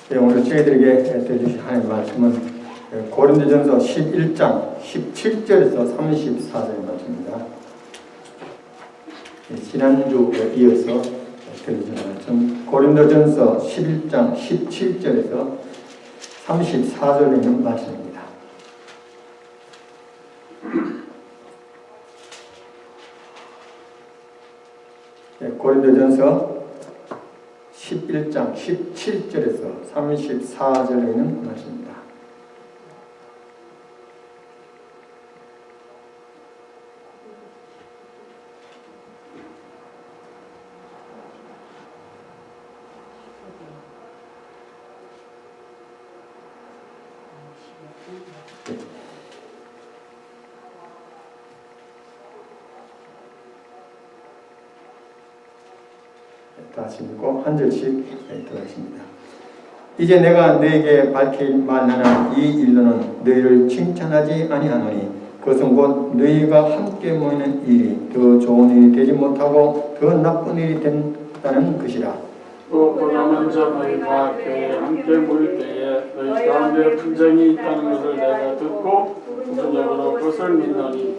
오늘 저희들에게 들려주신 하나님의 말씀은 고린도전서 11장 17절에서 34절의 말씀입니다. 지난주에 이어서 들려주신 말씀 고린도전서 11장 17절에서 34절에 있는 말씀입니다. 고린도전서 11장 17절에서 34절에 있는 말씀입니다. 다시 읽고 한 절씩 들어가겠습니다. 이제 내가 너에게 밝힐 말하나 이 일로는 너희를 칭찬하지 아니하노니 그것은 곧 너희가 함께 모이는 일이 더 좋은 일이 되지 못하고 더 나쁜 일이 된다는 것이라. 무엇보다 먼저 너희가 교회에 함께 모일 때에 너희 가운데 분쟁이 있다는 것을 내가 듣고 부분적으로 그것을 믿노니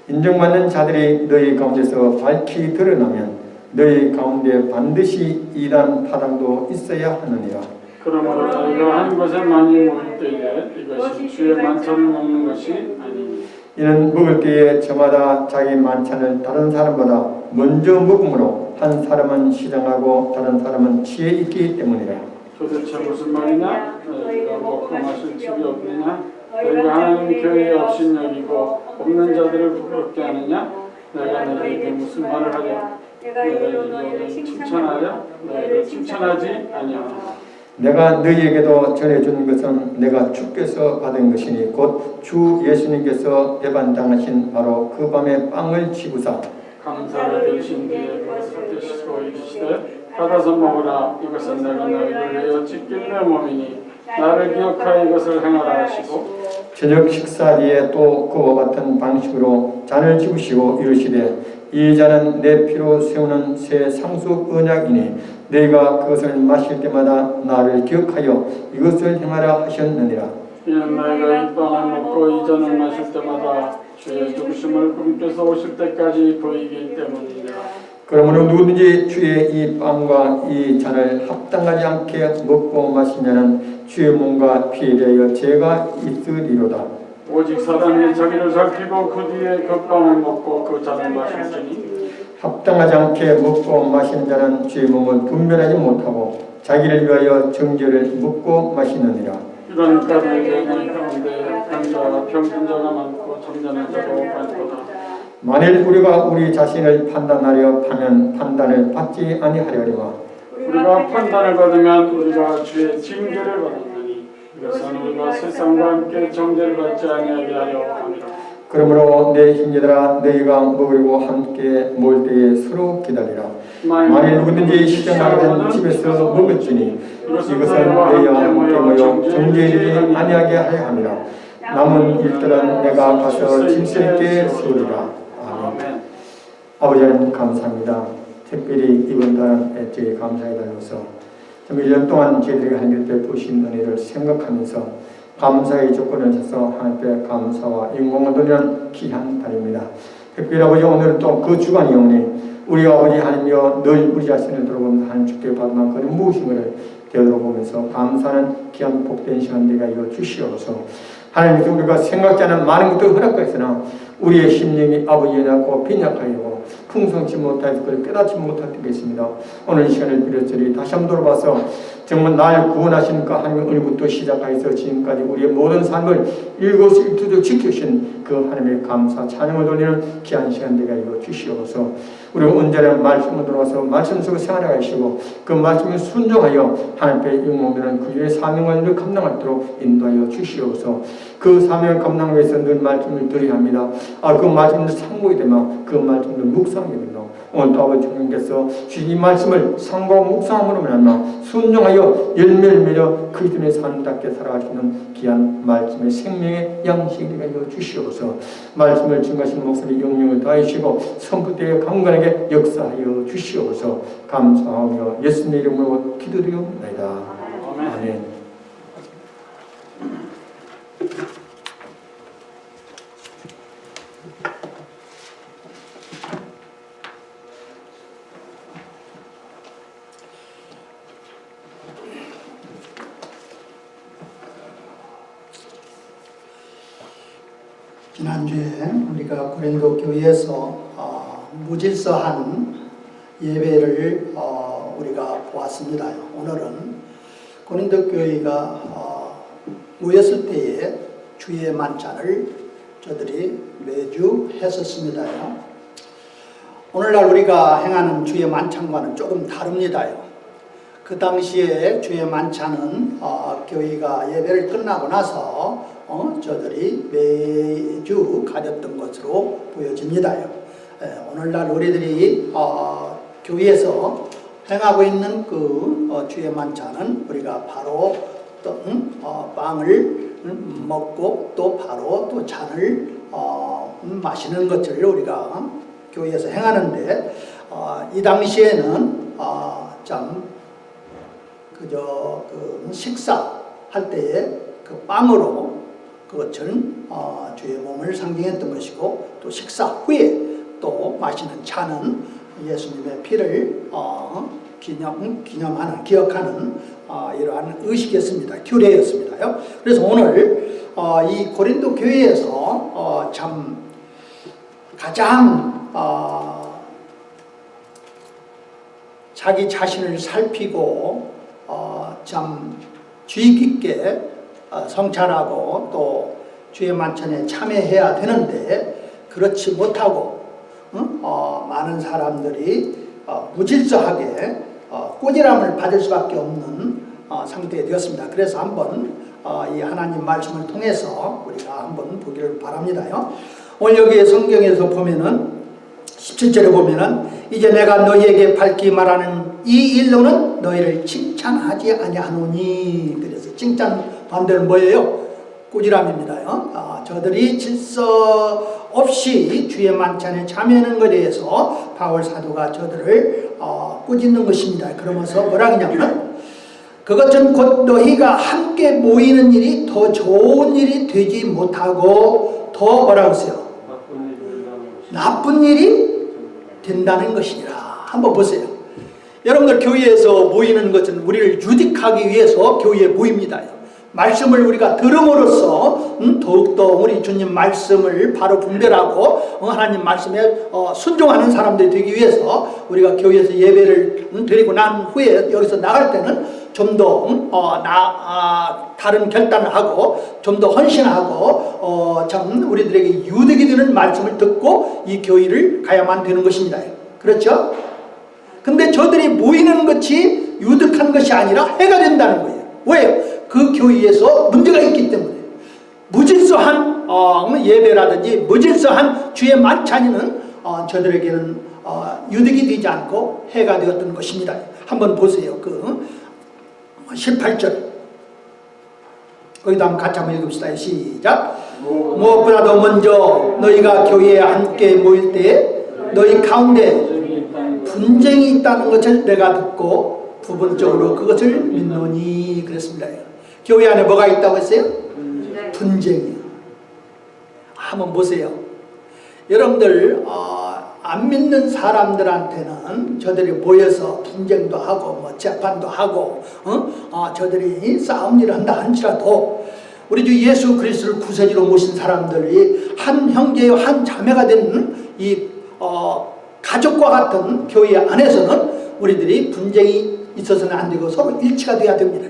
인정받는 자들이 너희 가운데서 밝히 드러나면 너희 가운데 반드시 이단 파당도 있어야 하느니라. 그러므로 너희가 한 곳에 많이 모일 때에 이것이 주의 만찬을 먹는 것이 아니니 이는 먹을 때에 저마다 자기 만찬을 다른 사람보다 먼저 먹음으로 한 사람은 시장하고 다른 사람은 취해 있기 때문이라. 도대체 무슨 말이냐? 너희가 먹고 마실 집이 없느냐? 너희가 하나님 교회에 없인 여기고 없는 자들을 부끄럽게 하느냐? 내가 너희에게 무슨 말을 하랴? 내가 너희를 칭찬하랴? 너희를 칭찬하지 아니하노라. 내가 너희에게도 전해주는 것은 내가 주께서 받은 것이니 곧 주 예수님께서 배반당하신 바로 그 밤에 빵을 치부사 감사를 드리신 뒤에 그것을 드시고 이르시되 받아서 먹으라. 이것은 내가 너희를 위하여 찢길 내 몸이니 나를 기억하여 이것을 행하라 하시고 저녁 식사 뒤에 또 그와 같은 방식으로 잔을 집으시고 이르시되 이 잔은 내 피로 세우는 새 상속 언약이니 너희가 그것을 마실 때마다 나를 기억하여 이것을 행하라 하셨느니라. 이는 너희가 이 빵을 먹고 이 잔을 마실 때마다 주의 죽으심을 꿈께서 오실 때까지 보이기 때문이니라. 그러므로 누구든지 주의 이 빵과 이 잔을 합당하지 않게 먹고 마시냐는 주의 몸과 피에 대하여 죄가 있으리로다. 오직 사람이 자기를 살피고 그 뒤에 그 빵을 먹고 그 잔을 마실지니 합당하지 않게 먹고 마시는 자는 주의 몸을 분별하지 못하고 자기를 위하여 정죄를 먹고 마시느니라. 그러니까 너희 가운데 병자와 병든 자가 많고 잠자는 자도 많도다. 만일 우리가 우리 자신을 판단하려 하면 판단을 받지 아니하려니와 우리가 판단을 받으면 우리가 주의 징계를 받았느니 이것은 우리가 세상과 함께 정죄를 받지 아니하게 하려 함이라. 그러므로 내 형제들아 너희가 먹으려고 함께 모일 때에 서로 기다리라. 만일 누구든지 시장하게 된 집에서 먹을지니 이것은 너희와 함께 모여 정죄이르지 아니하게 하려 함이라. 남은 일들은 내가 가서 질서있게 세우리라. 아멘. 아버지 하나님 감사합니다. 특별히 이번 달에 저희 감사해 달려서 1년 동안 저희들에게 하나님 베푸신 은혜를 생각하면서 감사의 조건을 쳐서 하나님께 감사와 영광을 돌리는 귀한 달입니다. 특별히 아버지 오늘 또 그 주간이 오니 우리 아버지 하나님이여 늘 우리 자신을 돌아보면서 하나님 주께 받는 그런 무엇인가를 되돌아보면서 감사하는 귀한 복된 시간 되게 하여 주시옵소서. 하나님께서 우리가 생각지 않은 많은 것들을 허락하였으나 우리의 심령이 아버지에 낳고 빈약하여고 풍성치 못하여서 그걸 깨닫지 못할 때가 있습니다. 오늘 이 시간을 빌어서리 다시 한번 돌아봐서 정말 날 구원하신 그 하나님의 은혜부터 시작하여서 지금까지 우리의 모든 삶을 일거수일투족로 지켜주신 그 하나님의 감사 찬양을 돌리는 귀한 시간 되게 하여 주시옵소서. 우리가 언제나 말씀을 들어와서 말씀 속에 생활하시고 그 말씀에 순종하여 하나님의 영광되는 그의 사명을 늘 감당하도록 인도하여 주시옵소서. 그 사명을 감당하기 위해서 늘 말씀을 드려야 합니다. 그 말씀을 상고히 되면 그 말씀을 묵상하게 된다. 오늘 또 아버지 주님께서 이 말씀을 상고 묵상함으로 말하면 순종하여 열매를 맺어 그리스도의 삶답게 살아가시는 귀한 말씀의 생명의 양식이 되어 주시옵소서. 말씀을 증거하시는 목소리 영령을 다하시고 선포되어 강건하게 역사하여 주시옵소서. 감사하며 예수님의 이름으로 기도드리옵나이다. 아멘. 지난주에 우리가 고린도 교회에서 무질서한 예배를 우리가 보았습니다. 오늘은 고린도 교회가 모였을 때에 주의 만찬을 저들이 매주 했었습니다. 오늘날 우리가 행하는 주의 만찬과는 조금 다릅니다. 그 당시에 주의 만찬은 교회가 예배를 끝나고 나서 저들이 매주 가졌던 것으로 보여집니다. 오늘날 우리들이 교회에서 행하고 있는 그 주의 만찬은 우리가 바로 빵을 먹고 또 바로 또 잔을 마시는 것을 우리가 교회에서 행하는데 이 당시에는 참 그저 그 식사할 때에 그 빵으로 그것을 주의 몸을 상징했던 것이고 또 식사 후에 또 마시는 차는 예수님의 피를 기억하는 이러한 의식이었습니다. 규례였습니다. 그래서 오늘 이 고린도 교회에서 참 가장 자기 자신을 살피고 참 주의 깊게 성찰하고 또 주의 만찬에 참여해야 되는데 그렇지 못하고 많은 사람들이 무질서하게 꼬질함을 받을 수밖에 없는 상태가 되었습니다. 그래서 한번 이 하나님 말씀을 통해서 우리가 한번 보기를 바랍니다. 오늘 여기 성경에서 보면은 17절에 보면은 이제 내가 너희에게 밝히 말하는 이 일로는 너희를 칭찬하지 아니하노니. 그래서 칭찬 반대는 뭐예요? 꾸지람입니다. 저들이 질서 없이 주의 만찬에 참여하는 것에 대해서 바울 사도가 저들을 꾸짖는 것입니다. 그러면서 뭐라 하냐면 그것은 곧 너희가 함께 모이는 일이 더 좋은 일이 되지 못하고 더 뭐라고 했어요? 나쁜 일이 된다는 것이니라. 한번 보세요. 여러분들 교회에서 모이는 것은 우리를 유익하기 위해서 교회에 모입니다. 말씀을 우리가 들음으로써 더욱더 우리 주님 말씀을 바로 분별하고 하나님 말씀에 순종하는 사람들이 되기 위해서 우리가 교회에서 예배를 드리고 난 후에 여기서 나갈 때는 좀 더 다른 결단을 하고 좀 더 헌신하고 참 우리들에게 유득이 되는 말씀을 듣고 이 교회를 가야만 되는 것입니다. 그렇죠? 근데 저들이 모이는 것이 유득한 것이 아니라 해가 된다는 거예요. 왜요? 그 교회에서 문제가 있기 때문에. 무질서한 예배라든지 무질서한 주의 만찬이는 저들에게는 유득이 되지 않고 해가 되었던 것입니다. 한번 보세요. 그 18절 거기도 한번 같이 한번 읽읍시다. 시작. 무엇보다도 먼저 너희가 교회에 함께 모일 때 너희 가운데 분쟁이 있다는 것을 내가 듣고 부분적으로 그것을 믿노니. 그랬습니다. 교회 안에 뭐가 있다고 했어요? 분쟁이요. 한번 보세요. 여러분들 안 믿는 사람들한테는 저들이 모여서 분쟁도 하고 뭐 재판도 하고 저들이 싸움 일을 한다 할지라도 우리 주 예수 그리스도를 구세주로 모신 사람들이 한 형제요 한 자매가 되는 이 가족과 같은 교회 안에서는 우리들이 분쟁이 있어서는 안 되고 서로 일치가 돼야 됩니다.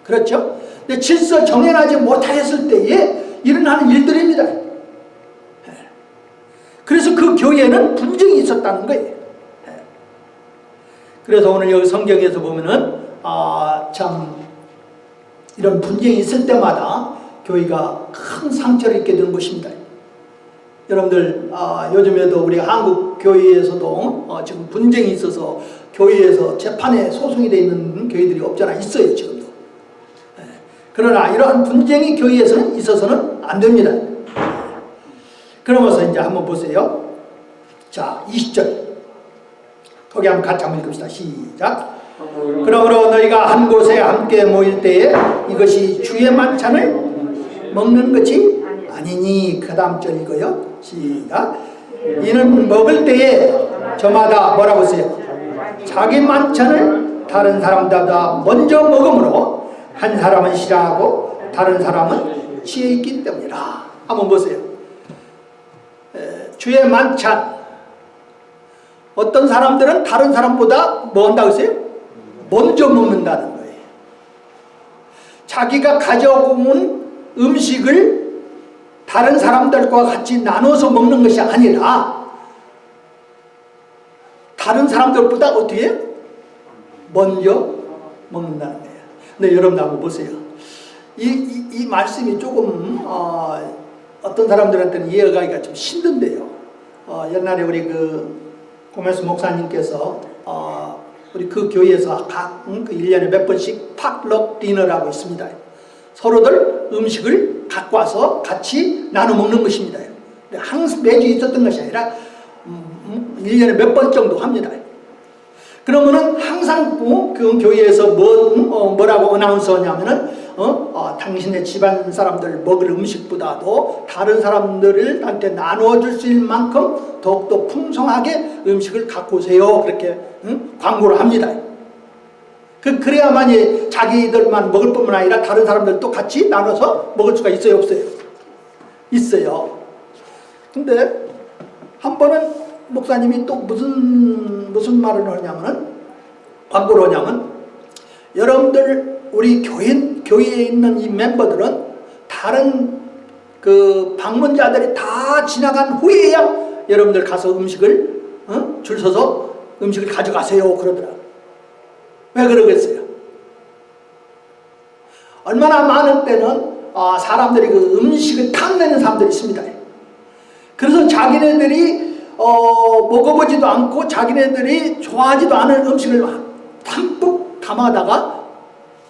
그렇죠? 근데 질서 정연하지 못하였을 때에 일어나는 일들입니다. 그래서 그 교회에는 분쟁이 있었다는 거예요. 그래서 오늘 여기 성경에서 보면은 참 이런 분쟁이 있을 때마다 교회가 큰 상처를 입게 되는 것입니다. 여러분들 요즘에도 우리 한국 교회에서도 지금 분쟁이 있어서 교회에서 재판에 소송이 되어 있는 교회들이 없잖아. 있어요 지금도. 그러나 이러한 분쟁이 교회에서는 있어서는 안 됩니다. 그러면서 이제 한번 보세요. 자 20절 거기 한번 같이 한번 읽읍시다. 시작. 그러므로 너희가 한 곳에 함께 모일 때에 이것이 주의 만찬을 먹는 것이 아니니. 그 다음 절 읽어요. 시작. 이는 먹을 때에 저마다 뭐라고 하세요? 자기 만찬을 다른 사람보다 먼저 먹으므로 한 사람은 싫어하고 다른 사람은 취해 있기 때문이라. 한번 보세요. 주의 만찬. 어떤 사람들은 다른 사람보다 뭐 한다고 했어요? 먼저 먹는다는 거예요. 자기가 가져온 음식을 다른 사람들과 같이 나눠서 먹는 것이 아니라 다른 사람들보다 어떻게 먼저 먹는다는 거예요. 근데 여러분 한번 보세요. 이 말씀이 조금 어떤 사람들한테는 이해하기가 좀 힘든데요. 옛날에 우리 고메스 목사님께서 우리 그 교회에서 그 1년에 몇 번씩 팍럭 디너라고 있습니다. 서로들 음식을 갖고 와서 같이 나눠 먹는 것입니다. 항상 매주 있었던 것이 아니라 1년에 몇 번 정도 합니다. 그러면은 항상 그 교회에서 뭐라고 어나운서 하냐면은 당신의 집안 사람들 먹을 음식보다도 다른 사람들한테 나누어 줄 수 있을 만큼 더욱더 풍성하게 음식을 갖고 오세요. 그렇게 광고를 합니다. 그래야만이 자기들만 먹을 뿐만 아니라 다른 사람들도 같이 나눠서 먹을 수가 있어요, 없어요? 있어요. 근데 한 번은 목사님이 또 무슨 말을 하냐면은, 광고를 하냐면, 여러분들 우리 교회에 있는 이 멤버들은 다른 그 방문자들이 다 지나간 후에야 여러분들 가서 음식을 줄 서서 음식을 가져가세요. 그러더라고요. 왜 그러겠어요? 얼마나 많은 때는 사람들이 그 음식을 탐내는 사람들이 있습니다. 그래서 자기네들이 먹어보지도 않고 자기네들이 좋아하지도 않은 음식을 담뿍 담아다가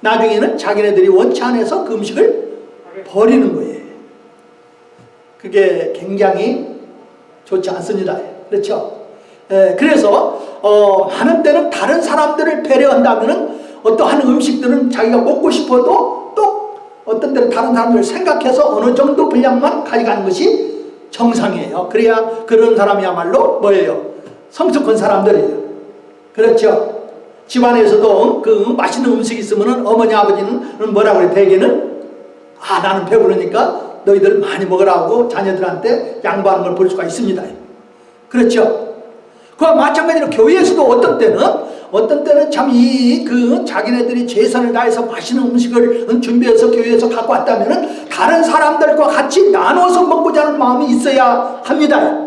나중에는 자기네들이 원치 않아서 그 음식을 버리는 거예요. 그게 굉장히 좋지 않습니다. 그렇죠? 그래서 많은 때는 다른 사람들을 배려한다면 어떠한 음식들은 자기가 먹고 싶어도 또 어떤 때는 다른 사람들을 생각해서 어느 정도 분량만 가져가는 것이 정상이에요. 그래야 그런 사람이야말로 뭐예요? 성숙한 사람들이에요. 그렇죠? 집안에서도 그 맛있는 음식이 있으면 어머니 아버지는 뭐라고 그래? 대개는 나는 배부르니까 너희들 많이 먹으라고 자녀들한테 양보하는 걸 볼 수가 있습니다. 그렇죠? 그와 마찬가지로 교회에서도 어떤 때는 참 자기네들이 최선을 다해서 맛있는 음식을 준비해서 교회에서 갖고 왔다면은 다른 사람들과 같이 나눠서 먹고자 하는 마음이 있어야 합니다.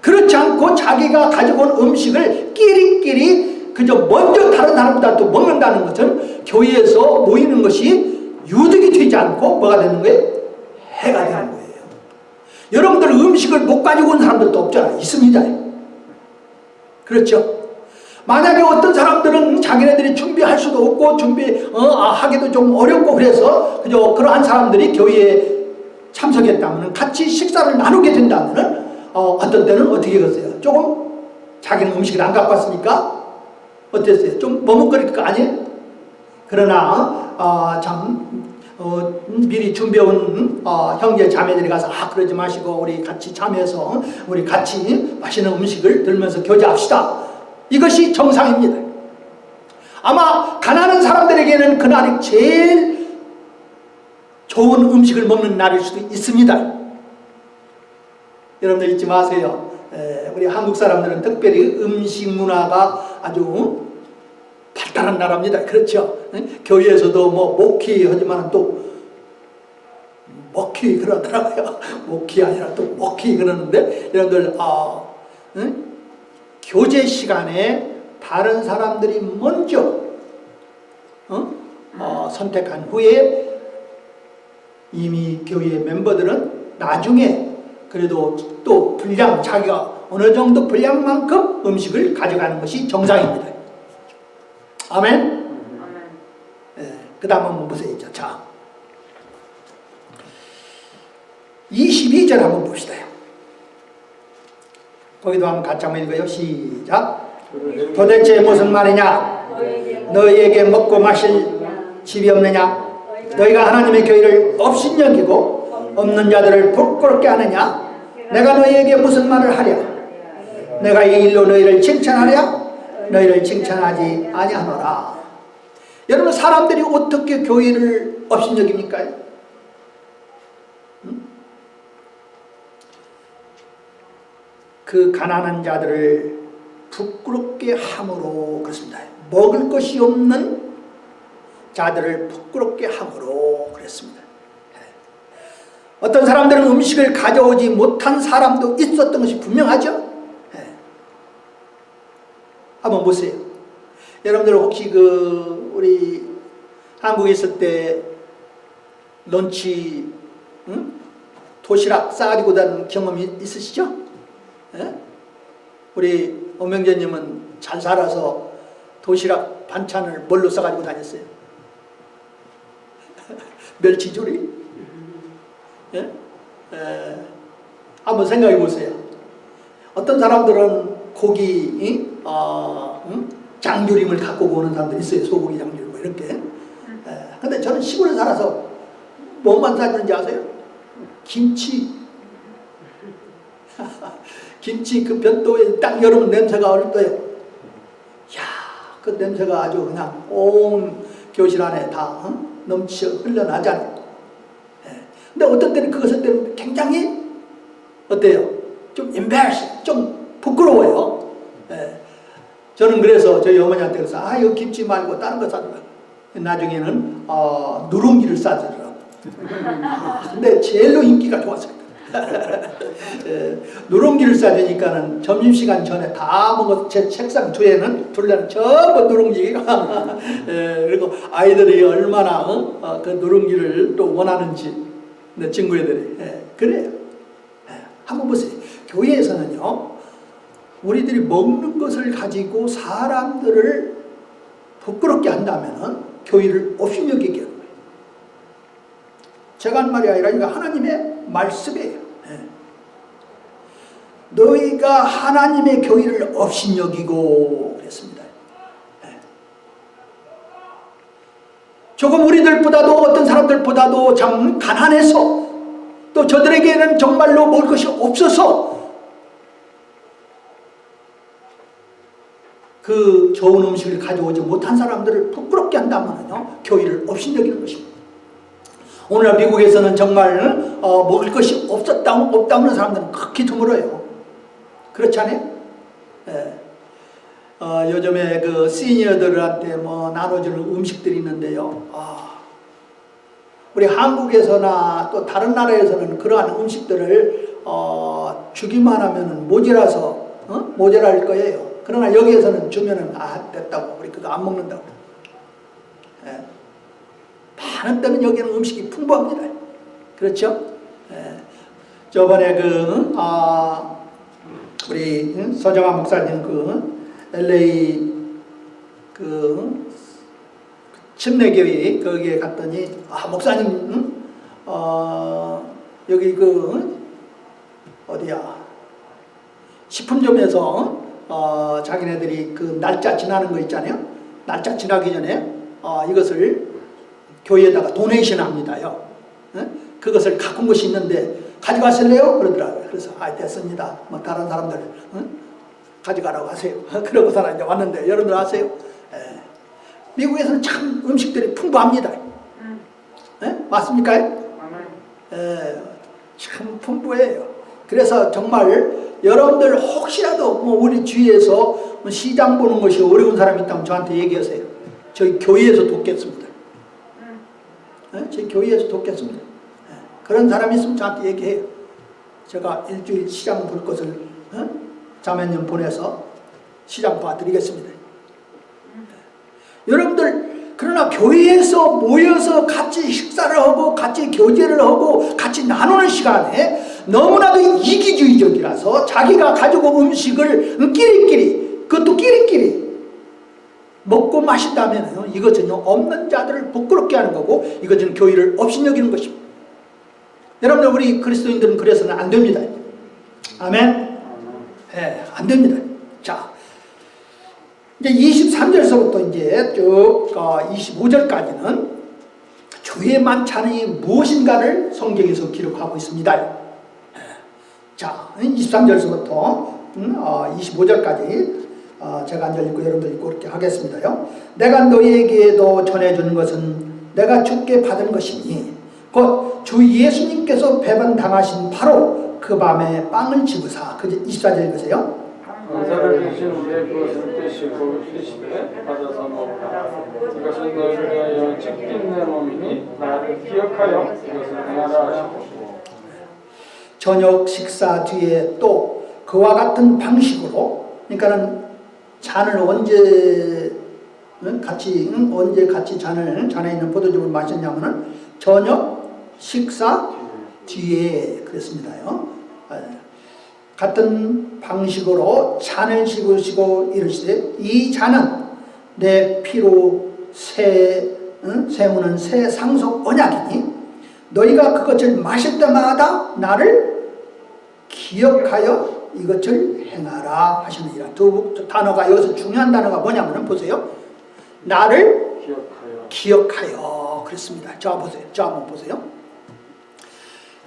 그렇지 않고 자기가 가지고 온 음식을 끼리끼리 그저 먼저 다른 사람보다 또 먹는다는 것은 교회에서 모이는 것이 유득이 되지 않고 뭐가 되는 거예요? 해가 되는 거예요. 여러분들 음식을 못 가지고 온 사람들도 없잖아요. 있습니다. 그렇죠? 만약에 어떤 사람들은 자기네들이 준비할 수도 없고 하기도 좀 어렵고 그래서 그저 그러한 사람들이 교회에 참석했다면 같이 식사를 나누게 된다면 어떤 때는 어떻게 하겠어요? 조금 자기는 음식을 안 갖고 왔으니까 어땠어요? 좀 머뭇거릴 거 아니에요? 그러나 미리 준비해온 형제 자매들이 가서 그러지 마시고 우리 같이 참여해서 우리 같이 맛있는 음식을 들면서 교제합시다. 이것이 정상입니다. 아마 가난한 사람들에게는 그날이 제일 좋은 음식을 먹는 날일 수도 있습니다. 여러분들 잊지 마세요. 우리 한국 사람들은 특별히 음식 문화가 아주 발달한 나라입니다. 그렇죠? 교회에서도 목회 하지만 또 먹기 그러더라고요. 먹기 아니라 또 먹기 그러는데 여러분들 교제 시간에 다른 사람들이 먼저 선택한 후에 이미 교회 멤버들은 나중에 그래도 또 분량 자기가 어느 정도 분량만큼 음식을 가져가는 것이 정상입니다. 아멘? 그 다음 한번 보세요. 자, 22절 한번 봅시다. 거기도 한번 같이 한번 읽어요. 시작. 도대체 무슨 말이냐? 너희에게 먹고 마실 집이 없느냐? 너희가 하나님의 교회를 업신여기고 없는 자들을 부끄럽게 하느냐? 내가 너희에게 무슨 말을 하랴? 내가 이 일로 너희를 칭찬하랴? 너희를 칭찬하지 아니하노라. 여러분 사람들이 어떻게 교회를 업신여깁니까? 그 가난한 자들을 부끄럽게 함으로 그렇습니다. 먹을 것이 없는 자들을 부끄럽게 함으로 그랬습니다. 어떤 사람들은 음식을 가져오지 못한 사람도 있었던 것이 분명하죠. 한번 보세요. 여러분들 혹시 우리 한국에 있을 때 런치 도시락 싸가지고 다니는 경험이 있으시죠? 우리 엄명재님은 잘 살아서 도시락 반찬을 뭘로 싸가지고 다녔어요? 멸치조리? 한번 생각해 보세요. 어떤 사람들은 고기 장조림을 갖고 오는 사람들이 있어요. 소고기 장조림 뭐 이렇게. 근데 저는 시골에 살아서 뭐만 사주는지 아세요? 김치. 김치 그 변도에 딱 열으면 냄새가 얼떠요. 야, 그 냄새가 아주 그냥 온 교실 안에 다 넘쳐 흘러나잖아요. 근데 어떤 때는 그것을 때는 굉장히 어때요? 좀 embarrassing, 좀 부끄러워요. 저는 그래서 저희 어머니한테 그래서 이거 김치 말고 다른 거 싸주라고. 나중에는 누룽지를 싸주더라고. 근데 제일로 인기가 좋았어요. 누룽지를 싸주니까는 점심시간 전에 다 먹어서 제 책상 둘레는 전부 누룽지. 그리고 아이들이 얼마나 그 누룽지를 또 원하는지 내 친구 애들이 그래요. 한번 보세요. 교회에서는요, 우리들이 먹는 것을 가지고 사람들을 부끄럽게 한다면은 교회를 없이 여기게 하는 거예요. 제가 한 말이 아니라 이거 하나님의 말씀이에요. 너희가 하나님의 교회를 없이 여기고 그랬습니다. 조금 우리들보다도 어떤 사람들보다도 참 가난해서 또 저들에게는 정말로 먹을 것이 없어서 그 좋은 음식을 가져오지 못한 사람들을 부끄럽게 한다면요, 교회를 없이 여기는 것입니다. 오늘날 미국에서는 정말 먹을 것이 없다는 사람들은 극히 드물어요. 그렇지 않아요? 요즘에 그 시니어들한테 나눠주는 음식들이 있는데요. 우리 한국에서나 또 다른 나라에서는 그러한 음식들을 주기만 하면 모자라서 모자랄 거예요. 그러나 여기에서는 주면은 됐다고, 우리 그거 안 먹는다고. 많은 때는 여기는 음식이 풍부합니다. 그렇죠? 저번에 우리 서정환 목사님 LA 침례교회 거기에 갔더니 목사님 여기 어디야 식품점에서 자기네들이 그 날짜 지나는 거 있잖아요. 날짜 지나기 전에 이것을 교회에다가 도네이션 합니다요. 그것을 갖고 온 것이 있는데 가져가실래요? 그러더라고요. 그래서 됐습니다. 다른 사람들 가져가라고 하세요. 그러고서 이제 왔는데 여러분들 아세요? 미국에서는 참 음식들이 풍부합니다. 맞습니까? 참 풍부해요. 그래서 정말 여러분들 혹시라도 우리 주위에서 시장 보는 것이 어려운 사람이 있다면 저한테 얘기하세요. 저희 교회에서 돕겠습니다. 저희 교회에서 돕겠습니다. 그런 사람이 있으면 저한테 얘기해요. 제가 일주일 시장 볼 것을 자매님 보내서 시장 봐드리겠습니다. 여러분들 그러나 교회에서 모여서 같이 식사를 하고 같이 교제를 하고 같이 나누는 시간에 너무나도 이기주의적이라서 자기가 가지고 온 음식을 그것도 끼리끼리 먹고 마신다면 이것은요 없는 자들을 부끄럽게 하는 거고 이것은 교회를 없이 여기는 것입니다. 여러분들 우리 그리스도인들은 그래서는 안 됩니다. 아멘? 안 됩니다. 자, 이제 23절서부터 이제 쭉 25절까지는 주의 만찬이 무엇인가를 성경에서 기록하고 있습니다. 자, 23절서부터 25절까지 제가 이제 읽고 여러분들 읽고 그렇게 하겠습니다요. 내가 너희에게도 전해주는 것은 내가 주께 받은 것이니 곧 주 예수님께서 배반당하신 바로 그 밤에 빵을 집으사. 그 24절 읽으세요. 은사를 주신 후에 그것을 떼시고 이르시되 받아서 먹으라. 이것은 너희를 위하여 찢긴 내 몸이니 나를 기억하여 이것을 행하라 하시고. 저녁 식사 뒤에 또 그와 같은 방식으로, 그러니까는 잔을 언제 같이 잔에 있는 포도즙을 마셨냐면은 저녁 식사 뒤에 그랬습니다요. 같은 방식으로 잔을 씹으시고 이르시되 이 잔은 내 피로 세우는 새 상속 언약이니 너희가 그것을 마실 때마다 나를 기억하여 이것을 행하라 하시느니라. 두 단어가 여기서 중요한 단어가 뭐냐면 보세요. 나를 기억하여 그랬습니다. 자 보세요. 자 한번 보세요.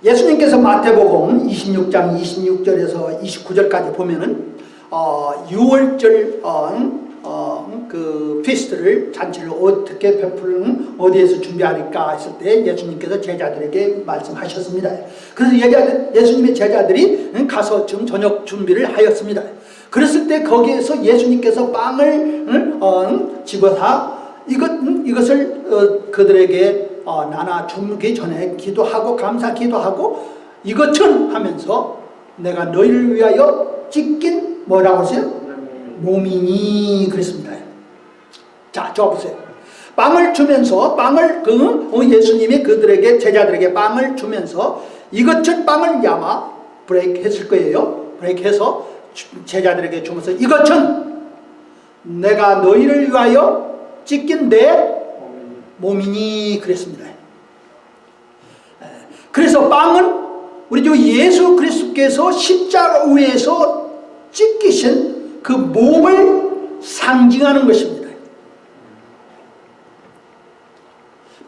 예수님께서 마태복음 26장 26절에서 29절까지 보면은 6월절 그 페스트를 잔치를 어떻게 어디에서 준비하니까 했을 때 예수님께서 제자들에게 말씀하셨습니다. 그래서 예수님의 제자들이 가서 지금 저녁 준비를 하였습니다. 그랬을 때 거기에서 예수님께서 빵을 집어서 이것을 그들에게 나눠 주기 전에 기도하고 감사 기도하고 이것은 하면서 내가 너희를 위하여 찢긴 뭐라고 하세요? 몸이니 그랬습니다. 자, 저 보세요. 빵을 주면서 예수님이 그들에게 제자들에게 빵을 주면서 이것은 빵을 아마 브레이크 했을 거예요. 브레이크 해서 제자들에게 주면서 이것은 내가 너희를 위하여 찢긴 내 몸이니 그랬습니다. 그래서 빵은 우리 주 예수 그리스도께서 십자가 위에서 찢기신 그 몸을 상징하는 것입니다.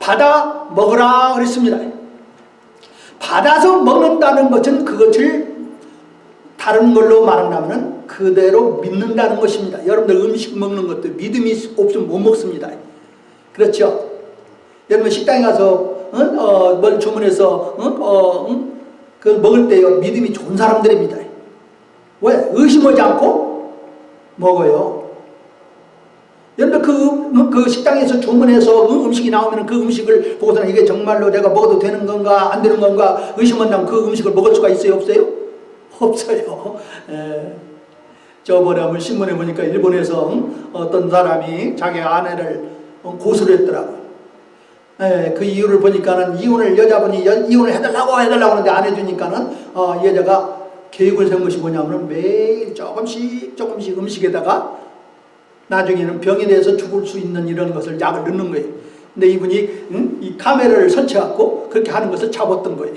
받아 먹으라 그랬습니다. 받아서 먹는다는 것은 그것을 다른 걸로 말한다면 그대로 믿는다는 것입니다. 여러분들 음식 먹는 것도 믿음이 없으면 못 먹습니다. 그렇죠? 여러분 식당에 가서 뭘 주문해서 그걸 먹을 때요 믿음이 좋은 사람들입니다. 왜? 의심하지 않고 먹어요. 여러분 그 식당에서 주문해서 음식이 나오면 그 음식을 보고서는 이게 정말로 내가 먹어도 되는 건가 안 되는 건가 의심한다면 그 음식을 먹을 수가 있어요 없어요? 없어요. 저번에 신문에 보니까 일본에서 어떤 사람이 자기 아내를 고소를 했더라고요. 그 이유를 보니까는 여자분이 이혼을 해달라고 하는데 안 해주니까는 여자가 계획을 세운 것이 뭐냐면 매일 조금씩 음식에다가 나중에는 병에 대해서 죽을 수 있는 이런 것을 약을 넣는 거예요. 근데 이분이 이 카메라를 설치해갖고 그렇게 하는 것을 잡았던 거예요.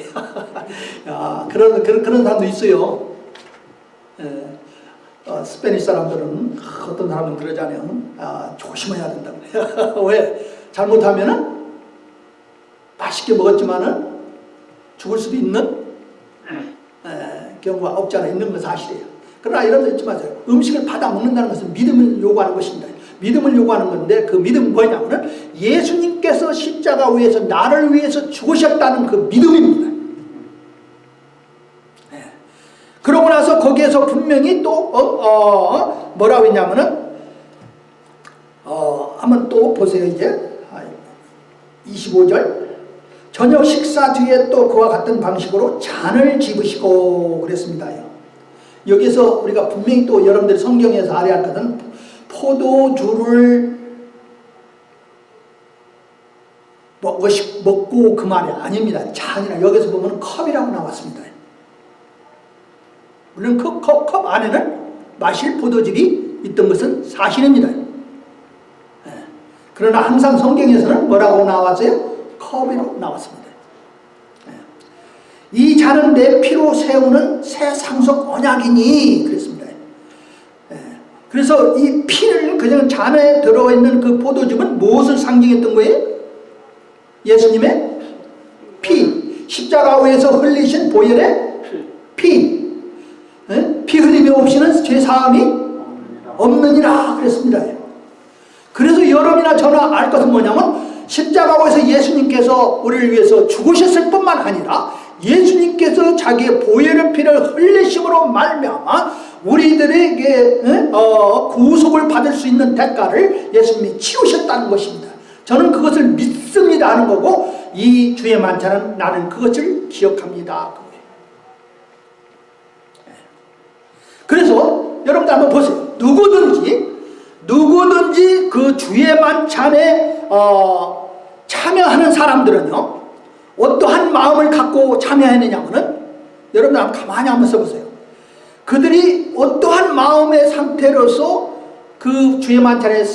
야, 그런 사람도 있어요. 스페니시 사람들은 어떤 사람은 그러잖아요. 조심해야 된다고. 왜? 잘못하면은 맛있게 먹었지만은 죽을 수도 있는 경우가 없지 않아 있는 건 사실이에요. 그러나 여러분들 잊지 마세요. 음식을 받아 먹는다는 것은 믿음을 요구하는 것입니다. 믿음을 요구하는 건데 그 믿음은 뭐냐면은 예수님께서 십자가 위에서 나를 위해서 죽으셨다는 그 믿음입니다. 그러고 나서 거기에서 분명히 또 뭐라고 했냐면은 한번 또 보세요. 이제 25절 저녁 식사 뒤에 또 그와 같은 방식으로 잔을 집으시고 그랬습니다. 여기서 우리가 분명히 또 여러분들이 성경에서 알아야 할 것은 포도주를 먹고 그 말이 아닙니다. 잔이나 여기서 보면 컵이라고 나왔습니다. 물론 그 컵 안에는 마실 포도즙이 있던 것은 사실입니다. 그러나 항상 성경에서는 뭐라고 나왔어요? 컵으로 나왔습니다. 이 잔은 내 피로 세우는 새 상속 언약이니 그랬습니다. 그래서 이 피를 그냥 잔에 들어있는 그 포도즙은 무엇을 상징했던 거예요? 예수님의 피, 십자가 위에서 흘리신 보혈의 피, 피 흘림이 없이는 죄사함이 없느니라 그랬습니다. 그래서 여러분이나 저나 알 것은 뭐냐면 십자가 위에서 예수님께서 우리를 위해서 죽으셨을 뿐만 아니라 예수님께서 자기의 보혈의 피를 흘리심으로 말미암아 우리들에게 구속을 받을 수 있는 대가를 예수님이 치우셨다는 것입니다. 저는 그것을 믿습니다 하는 거고, 이 주의 만찬은 나는 그것을 기억합니다. 그래서 여러분들 한번 보세요. 누구든지 그 주의 만찬에 참여하는 사람들은요, 어떠한 마음을 갖고 참여하느냐면은, 여러분들 한번 가만히 한번 써보세요. 그들이 어떠한 마음의 상태로서 그 주의 만찬에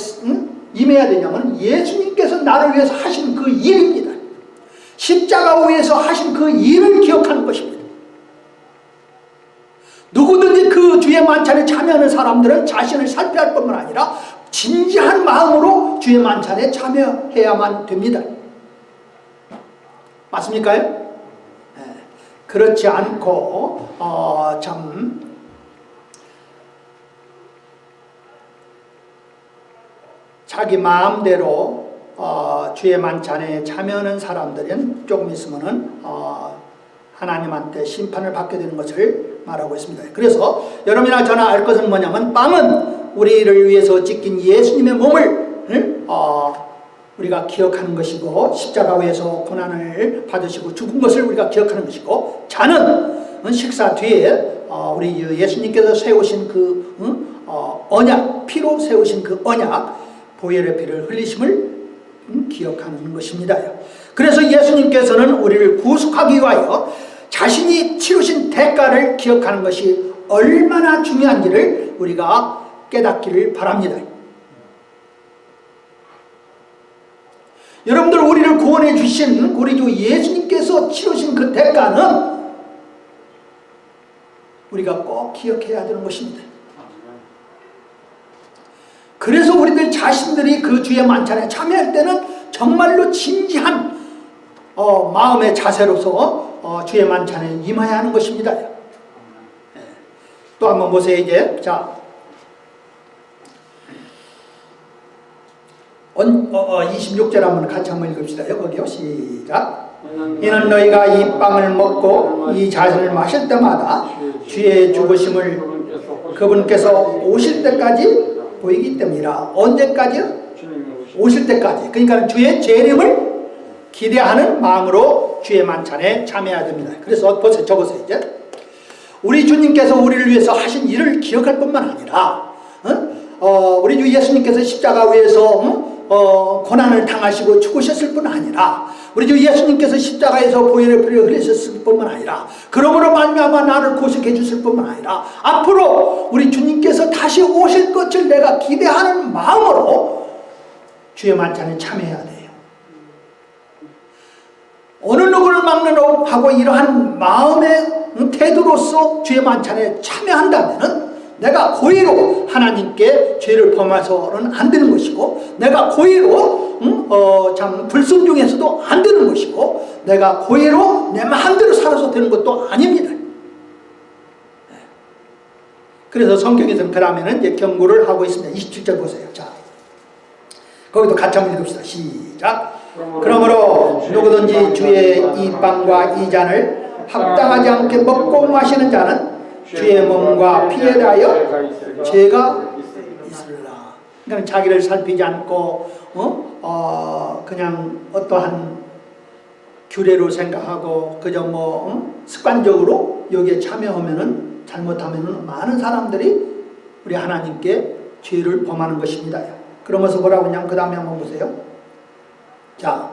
임해야 되냐면, 예수님께서 나를 위해서 하신 그 일입니다. 십자가 위에서 하신 그 일을 기억하는 것입니다. 누구든지 그 주의 만찬에 참여하는 사람들은 자신을 살펴야 할 뿐만 아니라 진지한 마음으로 주의 만찬에 참여해야만 됩니다. 맞습니까? 네. 그렇지 않고 자기 마음대로 주의 만찬에 참여하는 사람들은 조금 있으면은 하나님한테 심판을 받게 되는 것을 말하고 있습니다. 그래서 여러분이나 저나 알 것은 뭐냐면, 빵은 우리를 위해서 찢긴 예수님의 몸을 우리가 기억하는 것이고, 십자가 위에서 고난을 받으시고 죽은 것을 우리가 기억하는 것이고, 잔은 식사 뒤에 우리 예수님께서 세우신 그 언약, 피로 세우신 그 언약, 보혈의 피를 흘리심을 기억하는 것입니다. 그래서 예수님께서는 우리를 구속하기 위하여 자신이 치르신 대가를 기억하는 것이 얼마나 중요한지를 우리가 깨닫기를 바랍니다. 여러분들, 우리를 구원해 주신 우리 주 예수님께서 치르신 그 대가는 우리가 꼭 기억해야 되는 것입니다. 그래서 우리들 자신들이 그 주의 만찬에 참여할 때는 정말로 진지한 마음의 자세로서 주의 만찬에 임해야 하는 것입니다. 또 한번 보세요. 이제 자, 26절 한번 같이 한번 읽읍시다. 거기요. 시작. 이는 너희가 이 빵을 먹고 이 잔을 마실 때마다 주의 죽으심을 그분께서 오실 때까지 보이기 때문이라. 언제까지요? 오실 때까지. 그러니까 주의 재림을 기대하는 마음으로 주의 만찬에 참여해야 됩니다. 그래서 보세요. 적으세요. 이제 우리 주님께서 우리를 위해서 하신 일을 기억할 뿐만 아니라 우리 주 예수님께서 십자가 위에서 고난을 당하시고 죽으셨을 뿐 아니라, 우리 주 예수님께서 십자가에서 보혈의 피를 흘리셨을 뿐만 아니라, 그러므로 말미암아 나를 구속해 주실 뿐만 아니라, 앞으로 우리 주님께서 다시 오실 것을 내가 기대하는 마음으로 주의 만찬에 참여해야 돼요. 어느 누구를 막느라고 하고 이러한 마음의 태도로서 주의 만찬에 참여한다면은 내가 고의로 하나님께 죄를 범해서는 안 되는 것이고, 내가 고의로 불순종해서도 안 되는 것이고, 내가 고의로 내 마음대로 살아서 되는 것도 아닙니다. 그래서 성경에서는 그 다음에는 이제 경고를 하고 있습니다. 27절 보세요. 자, 거기도 같이 한번 읽읍시다. 시작. 그러므로 누구든지 주의 이 빵과 이 잔을 합당하지 않게 먹고 마시는 자는 주의 몸과 피에 대하여 죄가 있으리라. 그러니까 자기를 살피지 않고 그냥 어떠한 규례로 생각하고 그저 습관적으로 여기에 참여하면은, 잘못하면은 많은 사람들이 우리 하나님께 죄를 범하는 것입니다. 그러면서 뭐라고 하냐면 그 다음에 한번 보세요. 자,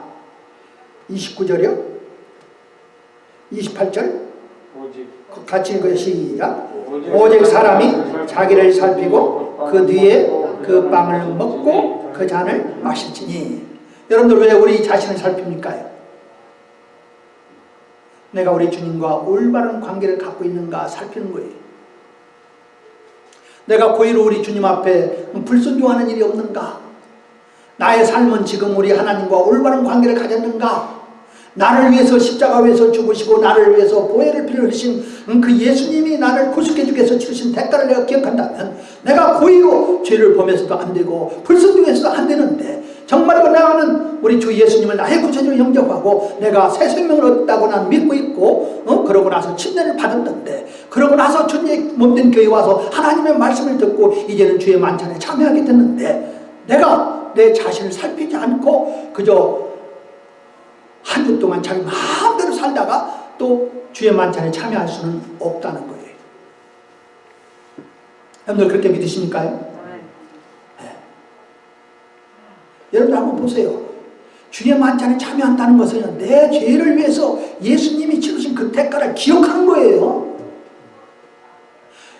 29절이요. 28절 같이 읽어요. 시작. 오직 사람이 자기를 살피고 그 뒤에 그 빵을 먹고 그 잔을 마실지니. 여러분들, 왜 우리 자신을 살핍니까? 내가 우리 주님과 올바른 관계를 갖고 있는가 살피는 거예요. 내가 고의로 우리 주님 앞에 불순종하는 일이 없는가? 나의 삶은 지금 우리 하나님과 올바른 관계를 가졌는가? 나를 위해서 십자가 위에서 죽으시고 나를 위해서 보혈의 피를 흘리신 그 예수님이 나를 구속해 주기 위해서 치르신 대가를 내가 기억한다면, 내가 고의로 죄를 범해서도 안 되고 불순종해서도 안 되는데 정말로 나는 우리 주 예수님을 나의 구세주로 영접하고 내가 새 생명을 얻었다고 난 믿고 있고 그러고 나서 침례를 받았는데 그러고 나서 주님의 몸된 교회에 와서 하나님의 말씀을 듣고 이제는 주의 만찬에 참여하게 됐는데 내가 내 자신을 살피지 않고 그저 한 주 동안 자기 마음대로 살다가 또 주의 만찬에 참여할 수는 없다는 거예요. 여러분들 그렇게 믿으십니까요? 네. 여러분들 한번 보세요. 주의 만찬에 참여한다는 것은 내 죄를 위해서 예수님이 치르신 그 대가를 기억하는 거예요.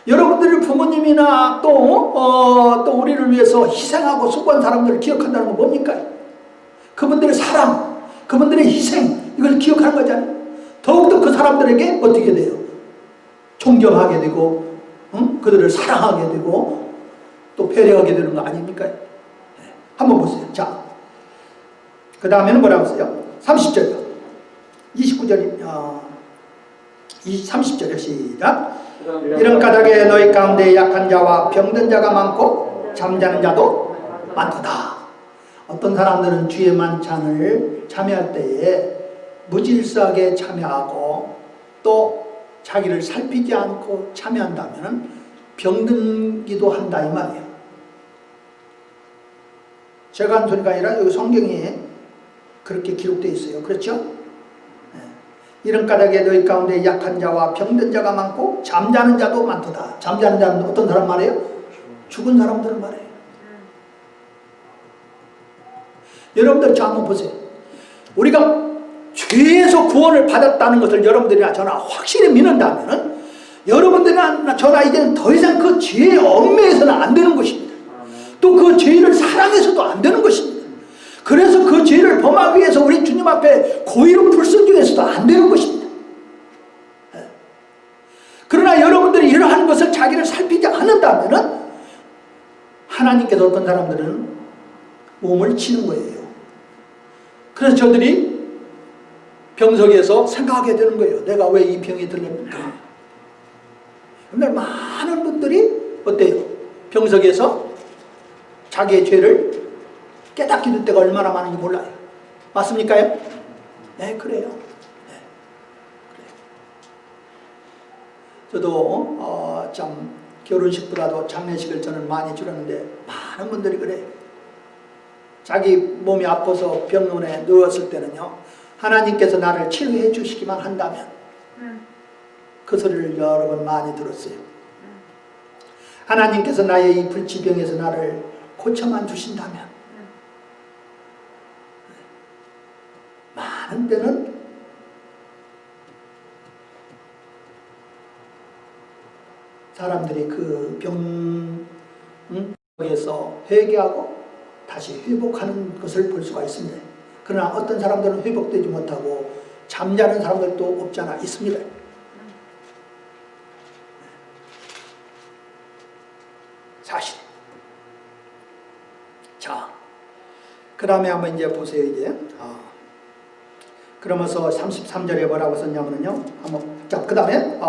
여러분들의 부모님이나 또 우리를 위해서 희생하고 수고한 사람들을 기억한다는 건 뭡니까? 그분들의 사랑, 그분들의 희생, 이걸 기억하는 거잖아요. 더욱더 그 사람들에게 어떻게 돼요? 존경하게 되고 그들을 사랑하게 되고 또 배려하게 되는 거 아닙니까? 네. 한번 보세요. 자, 그 다음에는 뭐라고 써요? 30절이요. 29절, 30절이요. 시작. 이런 까닭에 너희 가운데 약한 자와 병든 자가 많고 잠자는 자도 많도다. 어떤 사람들은 주의 만찬을 참여할 때에 무질서하게 참여하고 또 자기를 살피지 않고 참여한다면 병든기도 한다 이 말이에요. 제가 한 소리가 아니라 여기 성경에 그렇게 기록되어 있어요. 그렇죠? 네. 이런 까닭에 너희 가운데 약한 자와 병든 자가 많고 잠자는 자도 많도다. 잠자는 자는 어떤 사람 말이에요? 죽은 사람들을 말해요. 여러분들 저 한번 보세요. 우리가 죄에서 구원을 받았다는 것을 여러분들이나 저나 확실히 믿는다면 여러분들이나 저나 이제는 더 이상 그 죄의 얽매여서는 안 되는 것입니다. 또 그 죄를 사랑해서도 안 되는 것입니다. 그래서 그 죄를 범하기 위해서 우리 주님 앞에 고의로 불순종해서도 안 되는 것입니다. 그러나 여러분들이 이러한 것을 자기를 살피지 않는다면 하나님께서 어떤 사람들은 몸을 치는 거예요. 그래서 저들이 병석에서 생각하게 되는 거예요. 내가 왜 이 병이 들렸는가. 그런데 많은 분들이 어때요? 병석에서 자기의 죄를 깨닫게 될 때가 얼마나 많은지 몰라요. 맞습니까요? 네, 그래요. 네, 그래요. 저도 참 결혼식보다도 장례식을 저는 많이 치렀는데 많은 분들이 그래요. 자기 몸이 아파서 병원에 누웠을 때는요, 하나님께서 나를 치료해 주시기만 한다면, 그 소리를 여러 번 많이 들었어요. 하나님께서 나의 이 불치병에서 나를 고쳐만 주신다면, 많은 때는 사람들이 그 병에서 회개하고 다시 회복하는 것을 볼 수가 있습니다. 그러나 어떤 사람들은 회복되지 못하고 잠자는 사람들도 없지 않아 있습니다. 사실. 자, 그 다음에 한번 이제 보세요. 이제 그러면서 33절에 뭐라고 썼냐면요. 한번 자, 그 다음에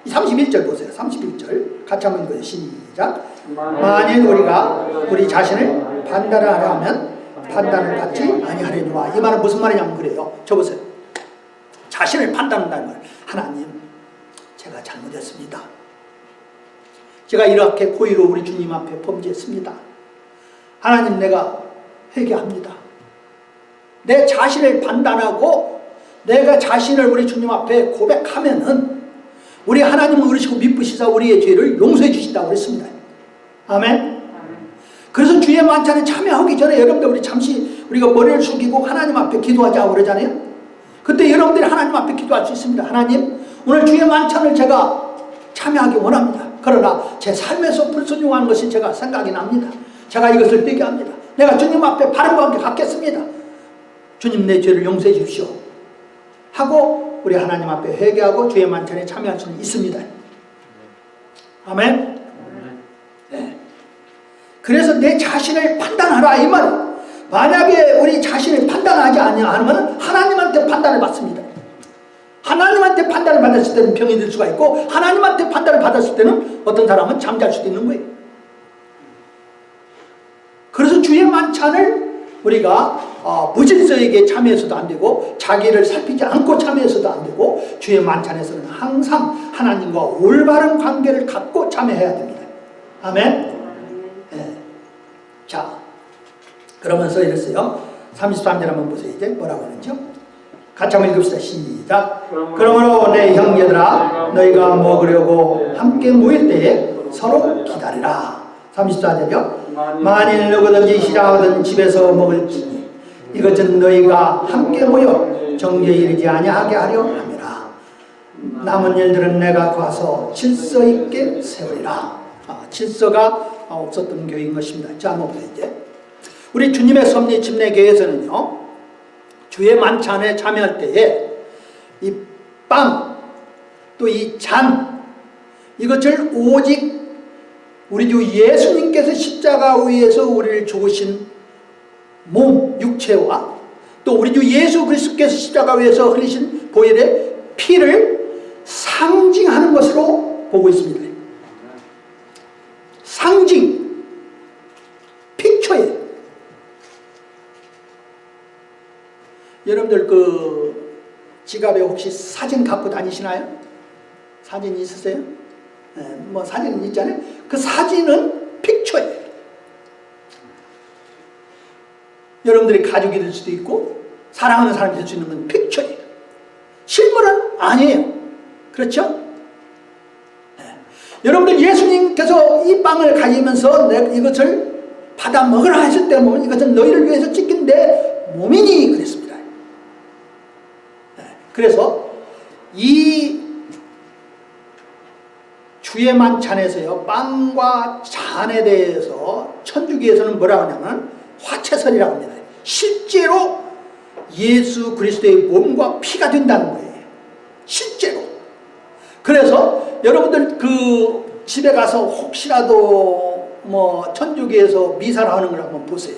31절 보세요. 31절 같이 한번 읽어요. 시작. 만일 우리가 우리 자신을 판단하려 하면 판단을 받지 아니하려니와. 이 말은 무슨 말이냐면 그래요. 저 보세요. 자신을 판단한다는 말. 하나님, 제가 잘못했습니다. 제가 이렇게 고의로 우리 주님 앞에 범죄했습니다. 하나님, 내가 회개합니다. 내 자신을 판단하고 내가 자신을 우리 주님 앞에 고백하면은 우리 하나님은 그러시고 미쁘시사 우리의 죄를 용서해 주신다고 그랬습니다. 아멘. 그래서 주의 만찬에 참여하기 전에 여러분들 우리 잠시 우리가 머리를 숙이고 하나님 앞에 기도하자고 그러잖아요. 그때 여러분들이 하나님 앞에 기도할 수 있습니다. 하나님, 오늘 주의 만찬을 제가 참여하기 원합니다. 그러나 제 삶에서 불순종하는 것이 제가 생각이 납니다. 제가 이것을 빼게 합니다. 내가 주님 앞에 바른과 함께 갖겠습니다. 주님, 내 죄를 용서해 주십시오 하고 우리 하나님 앞에 회개하고 주의 만찬에 참여할 수는 있습니다. 아멘. 네. 그래서 내 자신을 판단하라 이 말. 만약에 우리 자신을 판단하지 않으면 하나님한테 판단을 받습니다. 하나님한테 판단을 받았을 때는 병이 들 수가 있고, 하나님한테 판단을 받았을 때는 어떤 사람은 잠잘 수도 있는 거예요. 그래서 주의 만찬을 우리가 무질서에게 참여해서도 안 되고 자기를 살피지 않고 참여해서도 안 되고 주의 만찬에서는 항상 하나님과 올바른 관계를 갖고 참여해야 됩니다. 아멘. 네. 자, 그러면서 이랬어요. 33절 한번 보세요. 이제 뭐라고 하는지요? 같이 한번 읽읍시다. 시작. 그러므로 내 형제들아 너희가 먹으려고 함께 모일 때에 서로 기다리라. 34절이요. 만일 누구든지 시장하든 집에서 먹을지니 이것은 너희가 함께 모여 정죄에 이르지 아니하게 하려 함이라. 남은 일들은 내가 가서 질서 있게 세우리라. 질서가 없었던 교회인 것입니다. 자, 한번 보세요. 이제 우리 주님의 섭리 침례교회에서는요, 주의 만찬에 참여할 때에 이 빵, 또 이 잔, 이것을 오직 우리 주 예수님께서 십자가 위에서 우리를 죽으신 몸, 육체와 또 우리 주 예수 그리스도께서 십자가 위에서 흘리신 보혈의 피를 상징하는 것으로 보고 있습니다. 상징, 픽처예요. 여러분들 그 지갑에 혹시 사진 갖고 다니시나요? 사진 있으세요? 네, 뭐 사진은 있잖아요. 그 사진은 픽처예요. 여러분들이 가족이 될 수도 있고 사랑하는 사람이 될 수 있는 건 픽처예요. 실물은 아니에요. 그렇죠? 네. 여러분들 예수님께서 이 빵을 가지면서 이것을 받아 먹으라 하실 때 보면 이것은 너희를 위해서 찢긴 내 몸이니 그랬습니다. 네. 그래서 이 주의 만찬에서요, 빵과 잔에 대해서 천주교에서는 뭐라고 하냐면 화채설이라고 합니다. 실제로 예수 그리스도의 몸과 피가 된다는 거예요. 실제로. 그래서 여러분들 그 집에 가서 혹시라도 뭐 천주교에서 미사를 하는 걸 한번 보세요.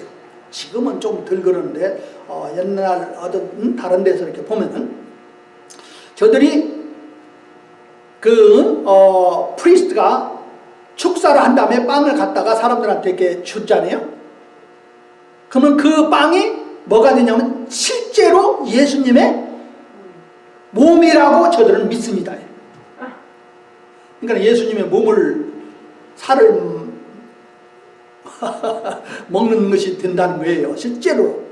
지금은 좀 덜 그러는데 옛날 어떤 다른 데서 이렇게 보면은 저들이 프리스트가 축사를 한 다음에 빵을 갖다가 사람들한테 이렇게 줬잖아요. 그러면 그 빵이 뭐가 되냐면 실제로 예수님의 몸이라고 저들은 믿습니다. 그러니까 예수님의 몸을 살을 먹는 것이 된다는 거예요. 실제로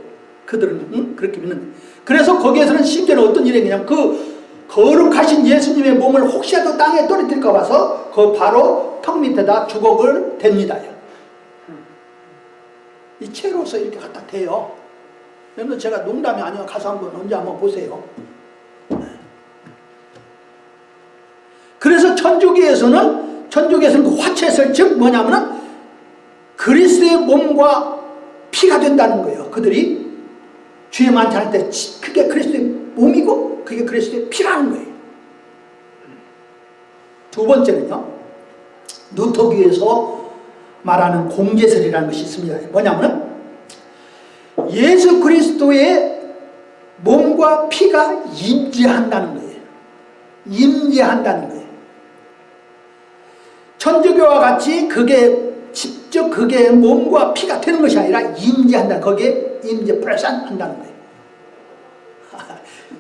그들은 그렇게 믿는. 그래서 거기에서는 심지어는 어떤 일이 있냐면 그 거룩하신 예수님의 몸을 혹시라도 땅에 떨어뜨릴까 봐서 그 바로 턱 밑에다 주걱을 댑니다. 이 채로서 이렇게 갖다 대요. 여러분 제가 농담이 아니라 가서 한번 언제 한번 보세요. 그래서 천주교에서는 그 화채설 즉 뭐냐면은 그리스도의 몸과 피가 된다는 거예요. 그들이 주의 만찬할 때 그게 그리스도의 몸이고 그게 그리스도의 피라는 거예요. 두 번째는요, 누토교에서 말하는 공제설이라는 것이 있습니다. 뭐냐면은 예수 그리스도의 몸과 피가 임재한다는 거예요. 임재한다는 거예요. 천주교와 같이 그게 직접 그게 몸과 피가 되는 것이 아니라 임재한다. 거기에 임재 프레젠트 한다는 거예요.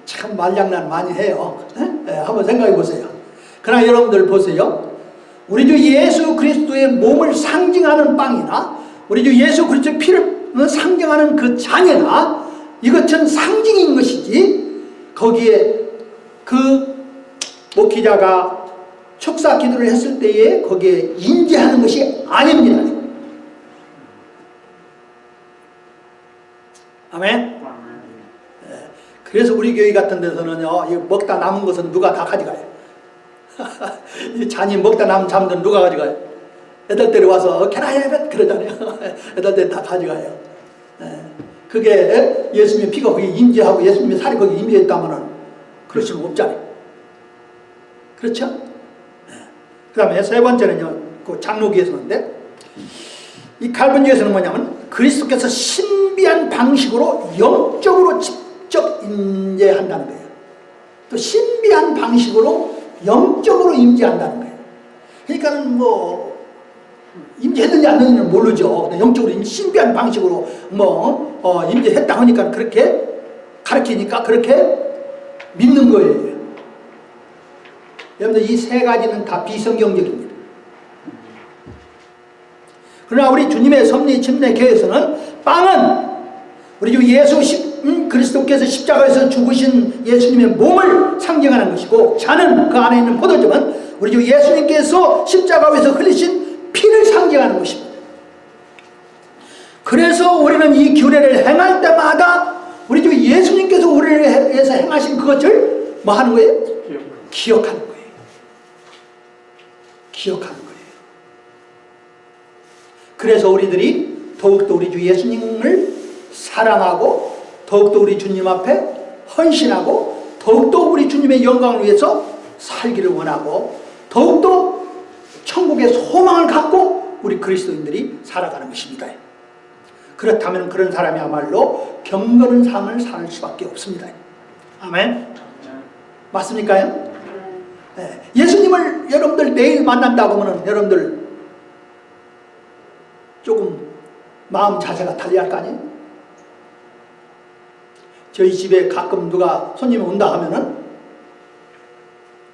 참 말장난 많이 해요. 네, 한번 생각해 보세요. 그러나 여러분들 보세요. 우리 주 예수 그리스도의 몸을 상징하는 빵이나 우리 주 예수 그리스도의 피를 상징하는 그 잔이나 이것은 상징인 것이지 거기에 그 목회자가 축사 기도를 했을 때에 거기에 임재하는 것이 아닙니다. 아멘. 그래서 우리 교회 같은 데서는요, 이거 먹다 남은 것은 누가 다 가져가요. 이 잔이 먹다 남은 잠들은 누가 가져가요? 애들들이 와서 캐나이벳 그러잖아요. 애들들이 다 가져가요. 그게 예수님의 피가 거기 임재하고 예수님의 살이 거기 임재했다면은 그럴 수는 없잖아요. 그렇죠? 그 다음에 세 번째는요, 그 장로교에서인데 이 칼빈교에서는 뭐냐면 그리스도께서 신비한 방식으로 영적으로 직접 임재한다는 거예요. 또 신비한 방식으로 영적으로 임재한다는 거예요. 그러니까는 뭐 임재했는지 안 했는지는 모르죠. 영적으로 신비한 방식으로 임재했다 하니까 그렇게 가르치니까 그렇게 믿는 거예요. 여러분들 이 세 가지는 다 비성경적입니다. 그러나 우리 주님의 섭리 침례 교회에서는 빵은 우리 주 예수 그리스도께서 십자가에서 죽으신 예수님의 몸을 상징하는 것이고, 잔은 그 안에 있는 포도즙은 우리 주 예수님께서 십자가에서 흘리신 피를 상징하는 것입니다. 그래서 우리는 이 규례를 행할 때마다 우리 주 예수님께서 우리를 위해서 행하신 그것을 뭐 하는 거예요? 기억하는 거예요. 기억하는 거예요. 그래서 우리들이 더욱더 우리 주 예수님을 사랑하고 더욱더 우리 주님 앞에 헌신하고 더욱더 우리 주님의 영광을 위해서 살기를 원하고 더욱더 천국의 소망을 갖고 우리 그리스도인들이 살아가는 것입니다. 그렇다면 그런 사람이야말로 경건한 삶을 살 수밖에 없습니다. 아멘. 맞습니까요? 네. 예수님을 여러분들 내일 만난다고 하면 여러분들 조금 마음 자세가 달라야 할 거 아니에요? 저희 집에 가끔 누가 손님이 온다 하면은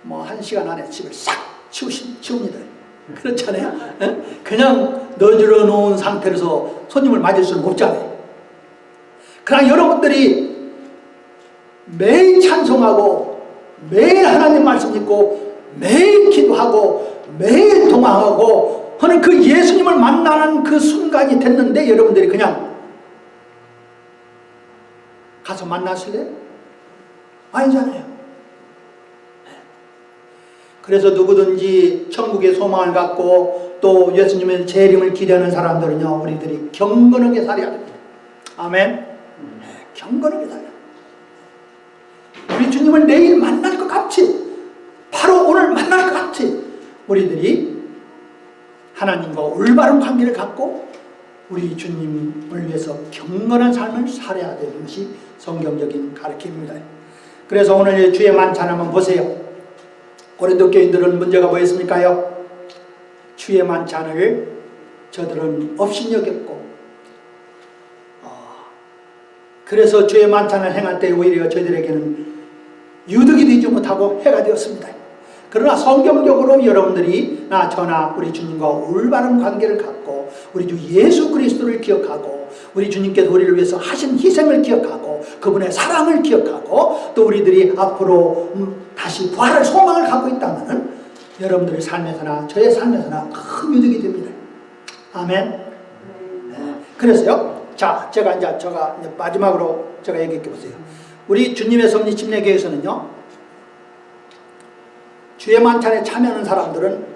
뭐 1시간 안에 집을 싹 치웁니다. 그렇잖아요. 그냥 너지러 놓은 상태로서 손님을 맞을 수는 없잖아요. 그러나 여러분들이 매일 찬송하고 매일 하나님 말씀 읽고 매일 기도하고 매일 동화하고 하는 그 예수님을 만나는 그 순간이 됐는데 여러분들이 그냥 가서 만나실래요? 아니잖아요. 그래서 누구든지 천국의 소망을 갖고 또 예수님의 재림을 기대하는 사람들은요, 우리들이 경건하게 살아야 됩니다. 아멘. 경건하게 살아야 됩니다. 우리 주님을 내일 만날 것 같이, 바로 오늘 만날 것 같이 우리들이 하나님과 올바른 관계를 갖고 우리 주님을 위해서 경건한 삶을 살아야 되는 것이 성경적인 가르침입니다. 그래서 오늘 주의 만찬 한번 보세요. 고린도 교인들은 문제가 뭐였습니까요? 주의 만찬을 저들은 업신여겼고 그래서 주의 만찬을 행할 때 오히려 저희들에게는 유득이 되지 못하고 해가 되었습니다. 그러나 성경적으로 여러분들이 저나 우리 주님과 올바른 관계를 갖고 우리 주 예수 그리스도를 기억하고 우리 주님께서 우리를 위해서 하신 희생을 기억하고 그분의 사랑을 기억하고 또 우리들이 앞으로 다시 부활할 소망을 갖고 있다면 여러분들의 삶에서나 저의 삶에서나 큰 유득이 됩니다. 아멘. 네. 그래서요, 자, 제가 이제 마지막으로 제가 얘기해 보세요. 우리 주님의 섭리 침례교회에서는요, 주의 만찬에 참여하는 사람들은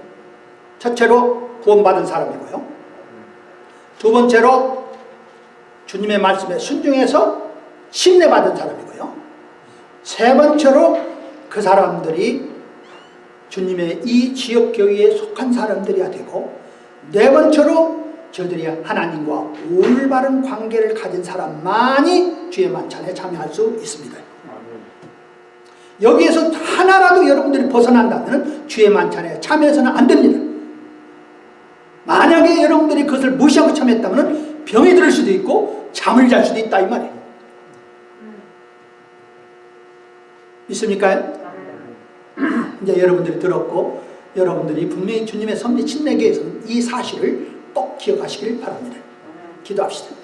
첫째로 구원받은 사람이고요, 두 번째로 주님의 말씀에 순종해서 침례받은 사람이고요, 세 번째로 그 사람들이 주님의 이 지역교회에 속한 사람들이야 되고, 네 번째로 저들이 하나님과 올바른 관계를 가진 사람만이 주의 만찬에 참여할 수 있습니다. 여기에서 하나라도 여러분들이 벗어난다면 주의 만찬에 참여해서는 안 됩니다. 만약에 여러분들이 그것을 무시하고 참여했다면 병이 들 수도 있고 잠을 잘 수도 있다 이 말이에요. 믿습니까? 이제 여러분들이 들었고 여러분들이 분명히 주님의 섭리 침례교회에서는 이 사실을 꼭 기억하시길 바랍니다. 기도합시다.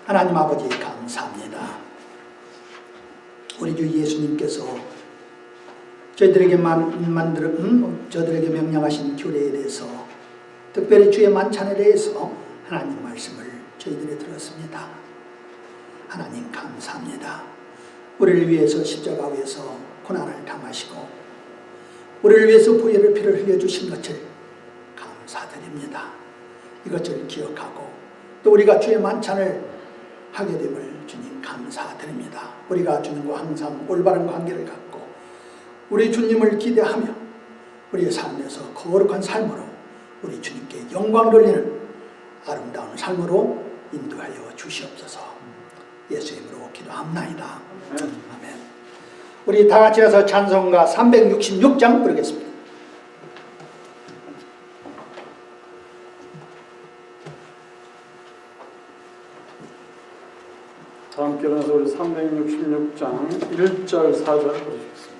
하나님 아버지 감사합니다. 우리 주 예수님께서 저희들에게 저들에게 명령하신 규례에 대해서, 특별히 주의 만찬에 대해서 하나님 말씀을 저희들이 들었습니다. 하나님 감사합니다. 우리를 위해서 십자가 위에서 고난을 당하시고 우리를 위해서 부활의 피를 흘려주신 것을 감사드립니다. 이것을 기억하고 또 우리가 주의 만찬을 하게 됨을 주님 감사드립니다. 우리가 주님과 항상 올바른 관계를 갖고 우리 주님을 기대하며 우리의 삶에서 거룩한 삶으로 우리 주님께 영광 돌리는 아름다운 삶으로 인도하여 주시옵소서. 예수 이름으로 기도합나이다. 아멘. 우리 다 같이 가서 찬송가 366장 부르겠습니다. 다 함께 일어나서 우리 366장 1절 4절 보시겠습니다.